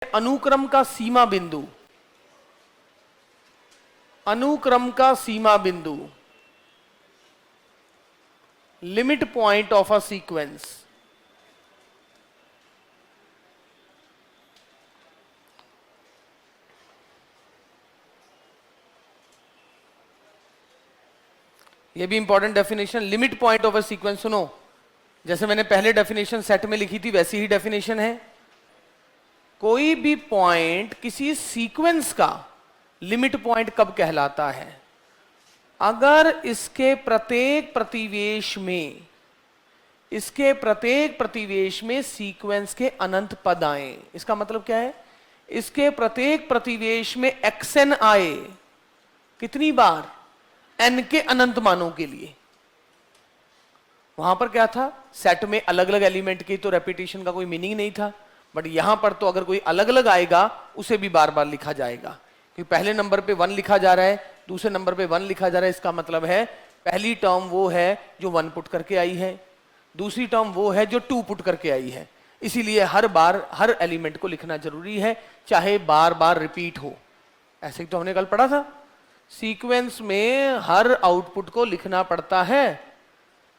अनुक्रम का सीमा बिंदु, अनुक्रम का सीमा बिंदु, limit point of a sequence, ये भी important definition. Limit point of a sequence, सुनो, जैसे मैंने पहले डेफिनेशन सेट में लिखी थी वैसी ही डेफिनेशन है। कोई भी पॉइंट किसी सीक्वेंस का लिमिट पॉइंट कब कहलाता है? अगर इसके प्रत्येक प्रतिवेश में, इसके प्रत्येक प्रतिवेश में सीक्वेंस के अनंत पद आए। इसका मतलब क्या है? इसके प्रत्येक प्रतिवेश में xn आए। कितनी बार? n के अनंत मानों के लिए। वहां पर क्या था? सेट में अलग अलग एलिमेंट की तो रेपिटेशन का कोई मीनिंग नहीं था, बट यहां पर तो अगर कोई अलग अलग आएगा उसे भी बार बार लिखा जाएगा। कि पहले नंबर पे 1 लिखा जा रहा है, दूसरे नंबर पे 1 लिखा जा रहा है, इसका मतलब है पहली टर्म वो है जो 1 पुट करके आई है, दूसरी टर्म वो है जो 2 पुट करके आई है। इसीलिए हर बार हर एलिमेंट को लिखना जरूरी है, चाहे बार बार रिपीट हो। ऐसे ही तो हमने कल पढ़ा था, सीक्वेंस में हर आउटपुट को लिखना पड़ता है,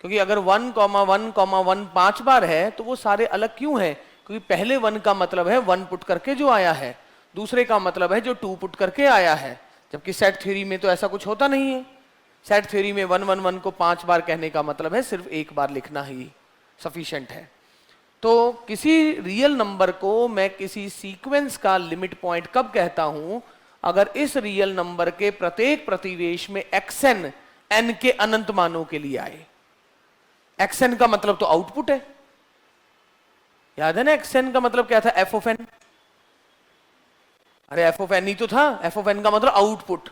क्योंकि अगर 1,1,1 5 बार है तो वो सारे अलग क्यों है? क्योंकि पहले 1 का मतलब है 1 पुट करके जो आया है, दूसरे का मतलब है जो 2 पुट करके आया है। जबकि सेट थ्योरी में तो ऐसा कुछ होता नहीं है। सेट थ्योरी में 1 1 1 को 5 बार कहने का मतलब है सिर्फ एक बार लिखना ही सफिशिएंट है। तो किसी रियल नंबर को मैं किसी सीक्वेंस का लिमिट पॉइंट कब कहता हूं? अगर इस रियल नंबर के प्रत्येक प्रतिवेश में xn n के अनंत मानों के लिए आए। xn का मतलब तो आउटपुट है, याद है ना? xn का मतलब क्या था? f of n। अरे f of n ही तो था। f of n का मतलब आउटपुट,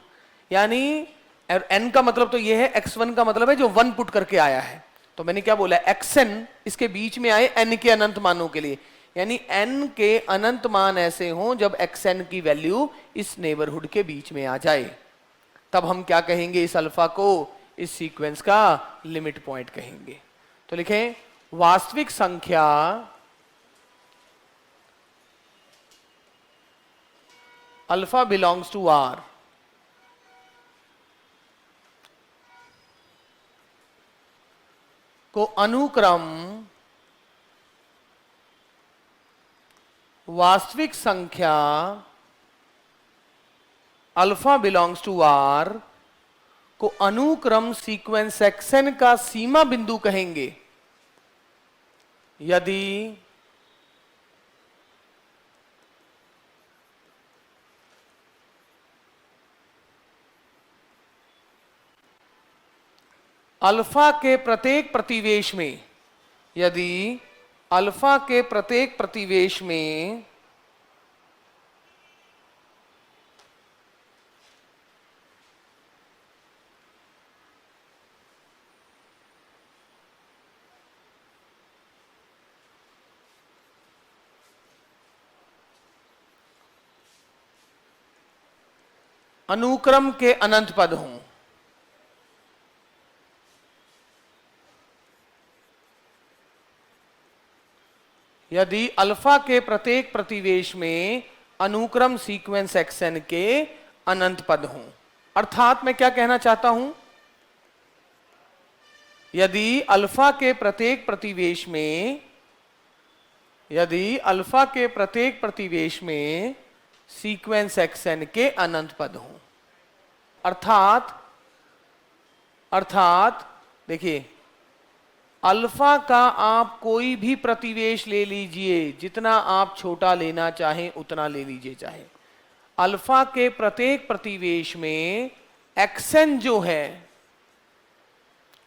यानी n का मतलब तो ये है, x1 का मतलब है जो 1 पुट करके आया है। तो मैंने क्या बोला? xn इसके बीच में आए n के अनंत मानों के लिए, यानी n के अनंत मान ऐसे हों जब xn की वैल्यू इस नेबरहुड के बीच में आ जाए, तब हम क्या कहेंगे? इस अल्फा को, इस सीक्वेंस का लिमिट पॉइंट कहेंगे। तो लिखें, वास्तविक संख्या अल्फा बिलोंग्स टू R को अनुक्रम वास्तविक संख्या अल्फा बिलोंग्स टू R को अनुक्रम सीक्वेंस xn का सीमा बिंदु कहेंगे यदि अल्फा के प्रत्येक प्रतिवेश में, यदि अल्फा के प्रत्येक प्रतिवेश में अनुक्रम के अनंत पद हों। यदि अल्फा के प्रत्येक प्रतिवेश में अनुक्रम सीक्वेंस xn के अनंत पद हों। अर्थात मैं क्या कहना चाहता हूं? यदि अल्फा के प्रत्येक प्रतिवेश में, यदि अल्फा के प्रत्येक प्रतिवेश में सीक्वेंस xn के अनंत पद हों। अर्थात देखिए, अल्फा का आप कोई भी प्रतिवेश ले लीजिए, जितना आप छोटा लेना चाहें उतना ले लीजिए। चाहे अल्फा के प्रत्येक प्रतिवेश में xn जो है,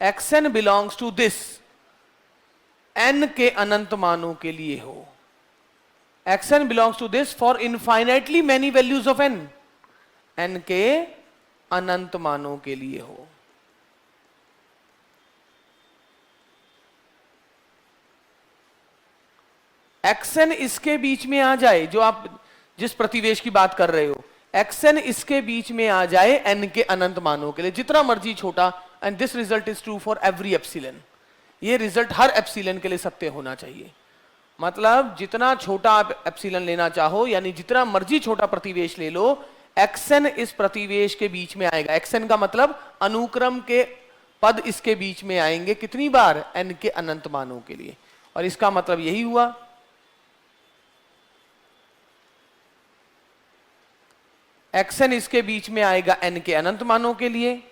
xn belongs to this n के अनंत मानों के लिए हो। xn belongs to this for infinitely many values of n, n के अनंत मानों के लिए हो। xn इसके बीच में आ जाए, जो आप जिस प्रतिवेश की बात कर रहे हो, xn इसके बीच में आ जाए n के अनंत मानों के लिए, जितना मर्जी छोटा, and this result is true for every epsilon. ये रिजल्ट हर एप्सिलन के लिए सत्य होना चाहिए। मतलब जितना छोटा आप एप्सिलॉन लेना चाहो, यानी जितना मर्जी छोटा प्रतिवेश ले लो, एक्सन इस प्रतिवेश के बीच में आएगा। एक्सन का मतलब अनुक्रम के पद इसके बीच में आएंगे कितनी बार? n के अनंत मानों के लिए। और इसका मतलब यही हुआ एक्सन इसके बीच में आएगा n के अनंत मानों के लिए,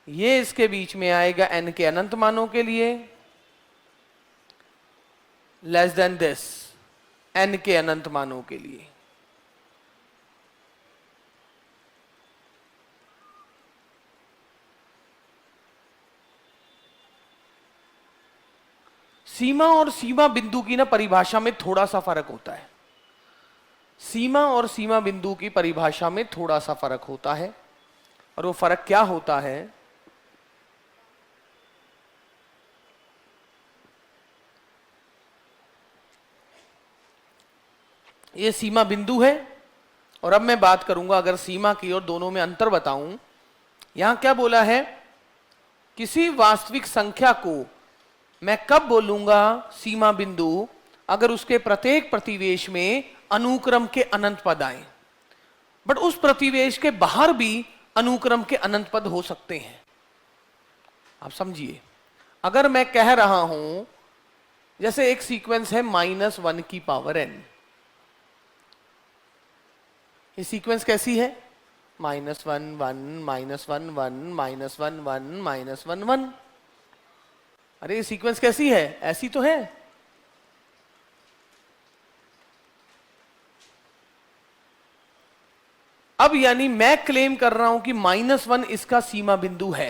ये इसके बीच में आएगा n के अनंत मानों के लिए, लेस देन दिस n के अनंत मानों के लिए। सीमा और सीमा बिंदु की ना परिभाषा में थोड़ा सा फर्क होता है। सीमा और सीमा बिंदु की परिभाषा में थोड़ा सा फर्क होता है, और वो फर्क क्या होता है? ये सीमा बिंदु है, और अब मैं बात करूंगा अगर सीमा की और दोनों में अंतर बताऊं। यहां क्या बोला है? किसी वास्तविक संख्या को मैं कब बोलूंगा सीमा बिंदु? अगर उसके प्रत्येक प्रतिवेश में अनुक्रम के अनंत पद आए। बट उस प्रतिवेश के बाहर भी अनुक्रम के अनंत पद हो सकते हैं। आप समझिए, अगर मैं कह रहा हूं जैसे एक सीक्वेंस है -1 की पावर n, ये सीक्वेंस कैसी है? -1 1 -1 1 -1 1 -1 1। अरे ये सीक्वेंस कैसी है? ऐसी तो है। अब यानी मैं क्लेम कर रहा हूं कि -1 इसका सीमा बिंदु है।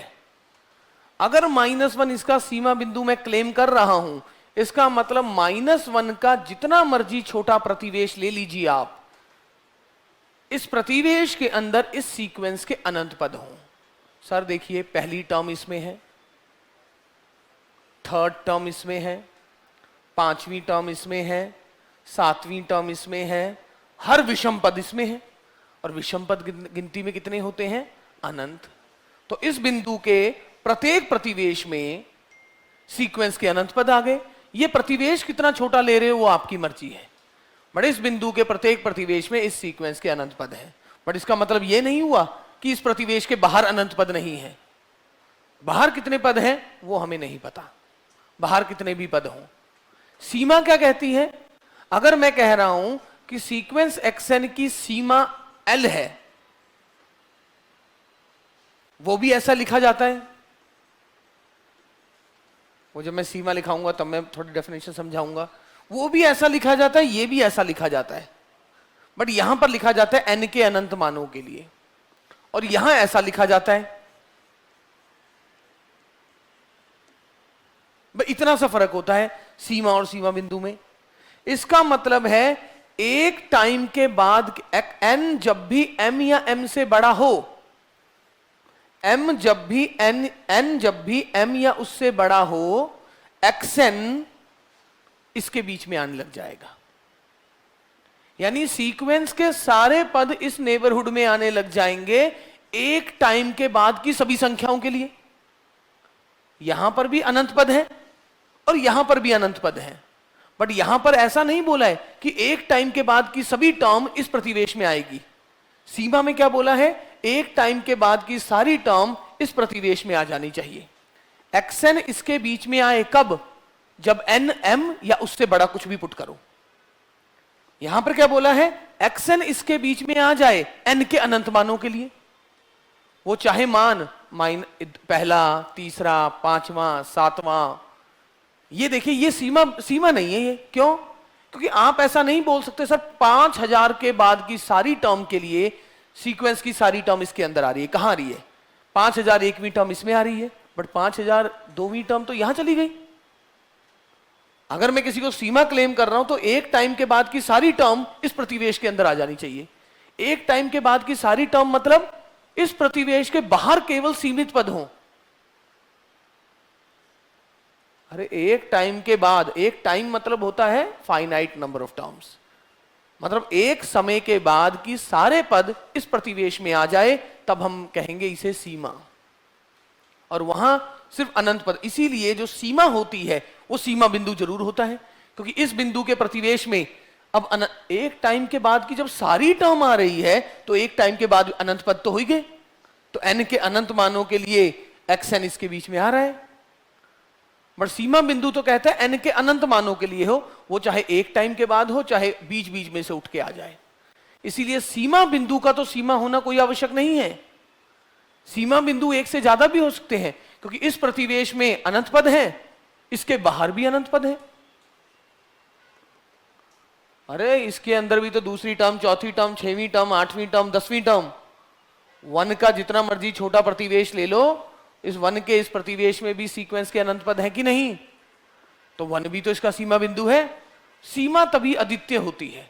अगर -1 इसका सीमा बिंदु मैं क्लेम कर रहा हूं, इसका मतलब -1 का जितना मर्जी छोटा प्रतिवेश ले लीजिए आप, इस प्रतिवेश के अंदर इस सीक्वेंस के अनंत पद हों। सर देखिए, पहली टर्म इसमें है, थर्ड टर्म इसमें है, पांचवी टर्म इसमें है, सातवीं टर्म इसमें है, हर विषम पद इसमें है। और विषम पद गिनती में कितने होते हैं? अनंत। तो इस बिंदु के प्रत्येक प्रतिवेश में सीक्वेंस के अनंत पद आ गए। ये प्रतिवेश कितना छोटा ले रहे हो वो आपकी मर्जी है, बट इस बिंदु के प्रत्येक प्रतिवेश में इस सीक्वेंस के अनंत पद हैं। बट इसका मतलब ये नहीं हुआ कि इस प्रतिवेश के बाहर अनंत पद नहीं है। बाहर कितने पद हैं वो हमें नहीं पता, बाहर कितने भी पद हों। सीमा क्या कहती है? अगर मैं कह रहा हूं कि सीक्वेंस xn की सीमा l है, वो भी ऐसा लिखा जाता है। वो जब मैं सीमा लिखाऊंगा तब मैं थोड़ी डेफिनेशन समझाऊंगा। वो भी ऐसा लिखा जाता है, ये भी ऐसा लिखा जाता है, बट यहां पर लिखा जाता है n के अनंत मानों के लिए, और यहां ऐसा लिखा जाता है। इतना सा फर्क होता है सीमा और सीमा बिंदु में। इसका मतलब है एक टाइम के बाद n जब भी m या m से बड़ा हो, n जब भी m या उससे बड़ा हो, xn इसके बीच में आने लग जाएगा। यानी सीक्वेंस के सारे पद इस नेबरहुड में आने लग जाएंगे एक टाइम के बाद की सभी संख्याओं के लिए। यहां पर भी अनंत पद है और यहां पर भी अनंत पद है, बट यहां पर ऐसा नहीं बोला है कि एक टाइम के बाद की सभी टर्म इस प्रतिवेश में आएगी। सीमा में क्या बोला है? एक टाइम के बाद की सारी टर्म इस प्रतिवेश में आ जानी चाहिए। xn इसके बीच में आए कब? जब n m या उससे बड़ा कुछ भी पुट करो। यहां पर क्या बोला है? xn इसके बीच में आ जाए n के अनंत मानों के लिए। वो चाहे मान पहला, तीसरा, पांचवा, सातवां, ये देखिए ये सीमा नहीं है। ये क्यों? क्योंकि आप ऐसा नहीं बोल सकते सर 5000 के बाद की सारी टर्म के लिए सीक्वेंस की सारी टर्म इसके अंदर आ रही है। कहां आ रही है? 5000 एकवीं टर्म इसमें आ रही है, बट 5000 2वीं टर्म तो यहां चली गई। अगर मैं किसी को सीमा क्लेम कर रहा हूं तो एक टाइम के बाद की सारी टर्म इस प्रतिवेश के अंदर आ जानी चाहिए। एक टाइम के बाद की सारी टर्म मतलब इस प्रतिवेश के बाहर केवल सीमित पद हों। अरे एक टाइम के बाद, एक टाइम मतलब होता है फाइनाइट नंबर ऑफ टर्म्स, मतलब एक समय के बाद की सारे पद इस प्रतिवेश में आ जाए तब हम कहेंगे इसे सीमा। और वहां सिर्फ अनंत पद। इसीलिए जो सीमा होती है वो सीमा बिंदु जरूर होता है, क्योंकि इस बिंदु के प्रतिवेश में अब एक टाइम के बाद की जब सारी टर्म आ रही है तो एक टाइम के बाद अनंत पद तो हो ही गए। तो n के अनंत मानों के लिए xn इसके बीच में आ रहा है, बट सीमा बिंदु तो कहता है n के अनंत मानों के लिए हो, वो चाहे एक टाइम के बाद हो चाहे बीच बीच में से उठ के आ जाए। इसीलिए सीमा बिंदु का तो सीमा होना कोई आवश्यक नहीं है। सीमा बिंदु एक से ज्यादा भी हो सकते हैं, क्योंकि इस प्रतिवेश में अनंत पद है, इसके बाहर भी अनंत पद है। अरे इसके अंदर भी तो दूसरी टर्म, चौथी टर्म, छठवीं टर्म, आठवीं टर्म, 10वीं टर्म, वन का जितना मर्जी छोटा प्रतिवेश ले लो, इस वन के इस प्रतिवेश में भी सीक्वेंस के अनंत पद है कि नहीं? तो वन भी तो इसका सीमा बिंदु है। सीमा तभी अद्वितीय होती है,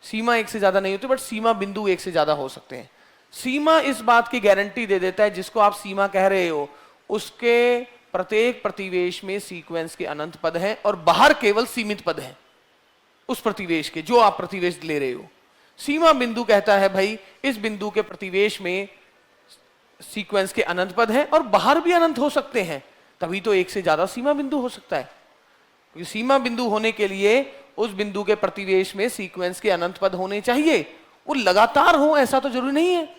सीमा एक से ज्यादा नहीं होती, बट सीमा बिंदु एक से ज्यादा हो सकते हैं। सीमा इस बात की गारंटी दे देता है, जिसको आप सीमा कह रहे हो उसके प्रत्येक प्रतिवेश में सीक्वेंस के अनंत पद हैं और बाहर केवल सीमित पद हैं उस प्रतिवेश के, जो आप प्रतिवेश ले रहे हो। सीमा बिंदु कहता है भाई इस बिंदु के प्रतिवेश में सीक्वेंस के अनंत पद हैं और बाहर भी अनंत हो सकते हैं, तभी तो एक से ज्यादा सीमा बिंदु हो सकता है। क्योंकि सीमा बिंदु होने के लिए उस बिंदु के प्रतिवेश में सीक्वेंस के अनंत पद होने चाहिए, वो लगातार हो ऐसा तो जरूरी नहीं है।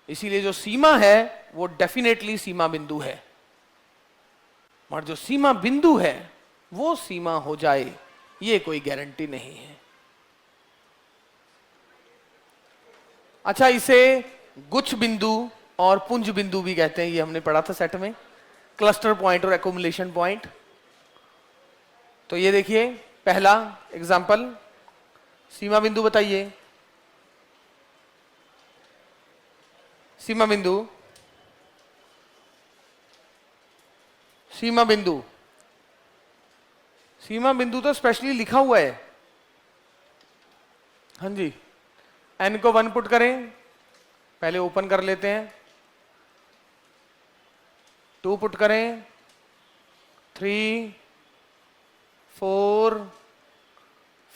इसीलिए जो सीमा है वो डेफिनेटली सीमा बिंदु है, और जो सीमा बिंदु है वो सीमा हो जाए ये कोई गारंटी नहीं है। अच्छा, इसे गुच्छ बिंदु और पुंज बिंदु भी कहते हैं, ये हमने पढ़ा था सेट में, क्लस्टर पॉइंट और एकुमुलेशन पॉइंट। तो ये देखिए पहला एग्जांपल, सीमा बिंदु बताइए। सीमा बिंदु, सीमा बिंदु, सीमा बिंदु तो स्पेशली लिखा हुआ है। हाँ जी, n को 1 पुट करें, पहले ओपन कर लेते हैं, 2 पुट करें, 3, 4,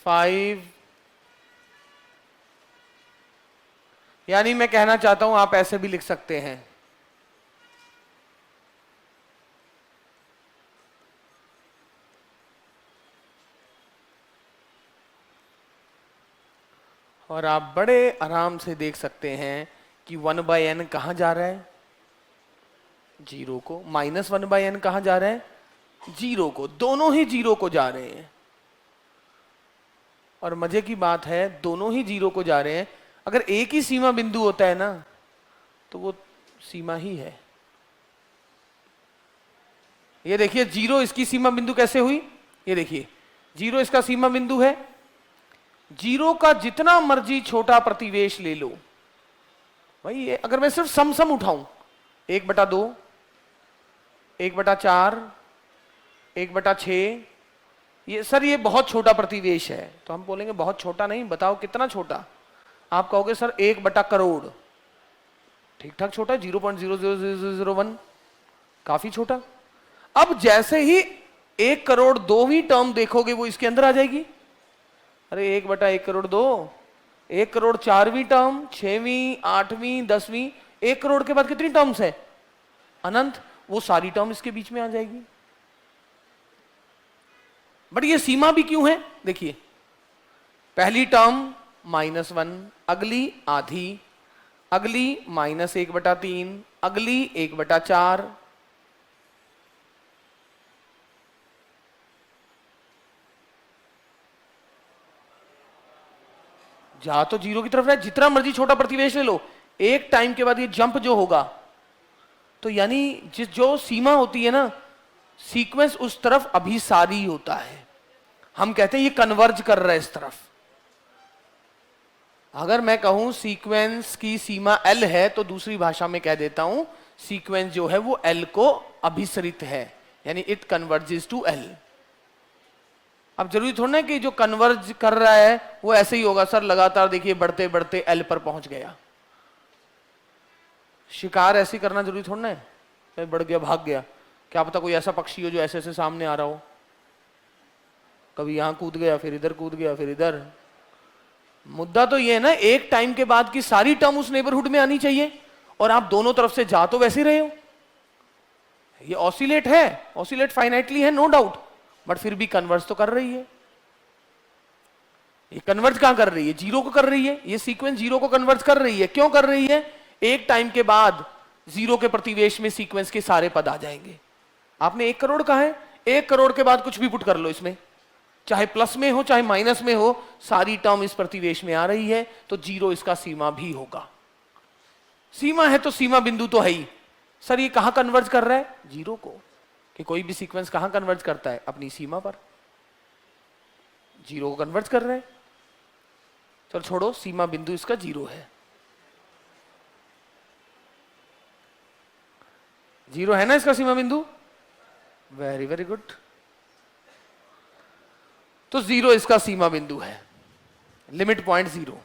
5, यानी मैं कहना चाहता हूं आप ऐसे भी लिख सकते हैं, और आप बड़े आराम से देख सकते हैं कि 1/n कहां जा रहा है, 0 को। -1/n कहां जा रहा है, 0 को। दोनों ही 0 को जा रहे हैं, और मजे की बात है दोनों ही 0 को जा रहे हैं। अगर एक ही सीमा बिंदु होता है ना तो वो सीमा ही है। ये देखिए 0 इसकी सीमा बिंदु कैसे हुई, ये देखिए 0 इसका सीमा बिंदु है। 0 का जितना मर्जी छोटा प्रतिवेश ले लो भाई, अगर मैं सिर्फ सम उठाऊं 1/2, 1/4, 1/6, ये सर ये बहुत छोटा प्रतिवेश है, तो हम बोलेंगे बहुत छोटा नहीं, बताओ कितना छोटा। आप कहोगे सर 1/करोड़, ठीक ठाक छोटा, 0.00001, काफी छोटा। अब जैसे ही 1 करोड़ 2वीं टर्म देखोगे वो इसके अंदर आ जाएगी। अरे 1/1 करोड़ 2, 1 करोड़ 4वीं टर्म, 6वीं, 8वीं, 10वीं, 1 करोड़ के बाद कितनी टर्म्स है, अनंत, वो सारी टर्म इसके बीच में आ जाएगी। बट ये सीमा भी क्यों है, देखिए पहली टर्म -1, अगली आधी, अगली -1/3, अगली 1/4, जा तो 0 की तरफ रहा है। जितना मर्जी छोटा प्रतिवेश ले लो, एक टाइम के बाद ये जंप जो होगा, तो यानी जो सीमा होती है ना, सीक्वेंस उस तरफ अभिसारी होता है। हम कहते हैं ये कन्वर्ज कर रहा है इस तरफ। अगर मैं कहूं सीक्वेंस की सीमा L है, तो दूसरी भाषा में कह देता हूं सीक्वेंस जो है वो L को अभिसरित है, यानी इट कन्वर्जेस टू L। अब जरूरी थोड़ा ना कि जो कन्वर्ज कर रहा है वो ऐसे ही होगा, सर लगातार देखिए बढ़ते बढ़ते L पर पहुंच गया। शिकार ऐसे करना जरूरी थोड़ा ना है, बढ़ गया भाग गया, क्या पता कोई ऐसा पक्षी हो जो ऐसे ऐसे सामने आ रहा हो, कभी यहां कूद गया, फिर इधर कूद गया, फिर इधर। मुद्दा तो ये है ना, एक टाइम के बाद की सारी टर्म उस नेबरहुड में आनी चाहिए, और आप दोनों तरफ से जा तो वैसे ही रहे हो। ये ऑसिलेट है, ऑसिलेट फाइनाइटली है, नो डाउट, बट फिर भी कन्वर्ज तो कर रही है। ये कन्वर्ज कहां कर रही है? जीरो को कर रही है। ये सीक्वेंस जीरो को कन्वर्ज कर रही है। क्यों कर रही है? एक टाइम के बाद जीरो के प्रतिवेश में सीक्वेंस के सारे पद आ जाएंगे। आपने 1 करोड़ कहा है, 1 करोड़ के बाद कुछ भी पुट कर लो इसमें, चाहे प्लस में हो चाहे माइनस में हो, सारी टर्म इस प्रतिवेश में आ रही है, तो जीरो इसका सीमा भी होगा। सीमा है तो सीमा बिंदु तो है ही। सर ये कहां कन्वर्ज कर रहा है? जीरो को। कि कोई भी सीक्वेंस कहां कन्वर्ज करता है? अपनी सीमा पर। जीरो को कन्वर्ज कर रहे हैं। चलो छोड़ो, सीमा बिंदु इसका जीरो है। जीरो है ना इसका सीमा बिंदु? Very very good. तो जीरो इसका सीमा बिंदु है, लिमिट पॉइंट जीरो।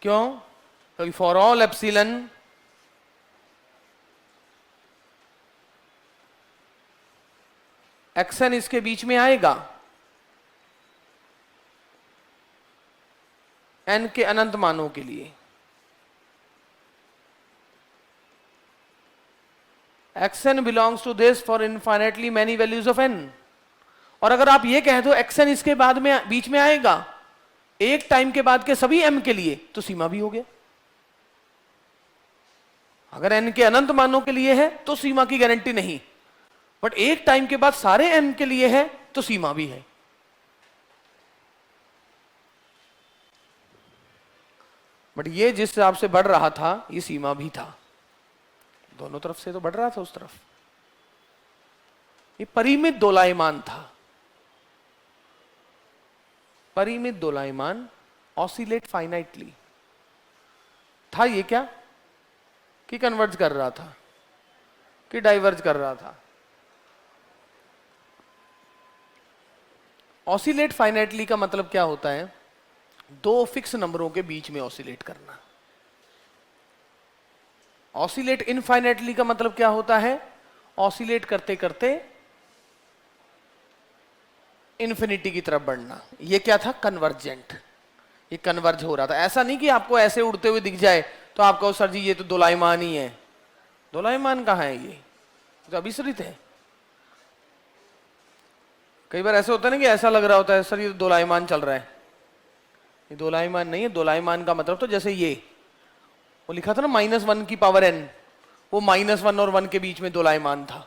क्यों? क्योंकि फॉर ऑल एप्सिलन एक्सन इसके बीच में आएगा, एन के अनंत मानों के लिए। X n belongs to this for infinitely many values of n. और अगर आप ये कहें तो एक्सन इसके बाद में बीच में आएगा एक टाइम के बाद के सभी एम के लिए, तो सीमा भी हो गया। अगर एन के अनंत मानों के लिए है तो सीमा की गारंटी नहीं, बट एक टाइम के बाद सारे एम के लिए है तो सीमा भी है। बट ये जिस हिसाब से बढ़ रहा था ये सीमा भी था, दोनों तरफ से तो बढ़ रहा था उस तरफ। ये परिमित दोलायमान था, परिमित दोलायमान, ऑसिलेट फाइनाइटली था। ये क्या कि कन्वर्ज कर रहा था कि डाइवर्ज कर रहा था? ऑसिलेट फाइनाइटली का मतलब क्या होता है? दो फिक्स नंबरों के बीच में ऑसिलेट करना। ऑसिलेट इनफाइनाइटली का मतलब क्या होता है? ऑसिलेट करते करते इन्फिनिटी की तरफ बढ़ना। ये क्या था? कन्वर्जेंट। ये कन्वर्ज हो रहा था। ऐसा नहीं कि आपको ऐसे उड़ते हुए दिख जाए तो आप कहो सर जी ये तो दोलायमान ही है। दोलायमान कहाँ है? ये तो अभिसरित है। कई बार ऐसे होता है ना कि ऐसा लग रहा होता है सर ये तो दोलायमान चल रहा है। ये दोलायमान नहीं है। दोलायमान का मतलब तो जैसे ये वो लिखा था ना -1 की पावर n, वो -1 और 1 के बीच में दोलायमान था।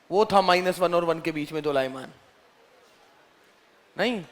वो था -1 और 1 के बीच में दोलायमान नहीं।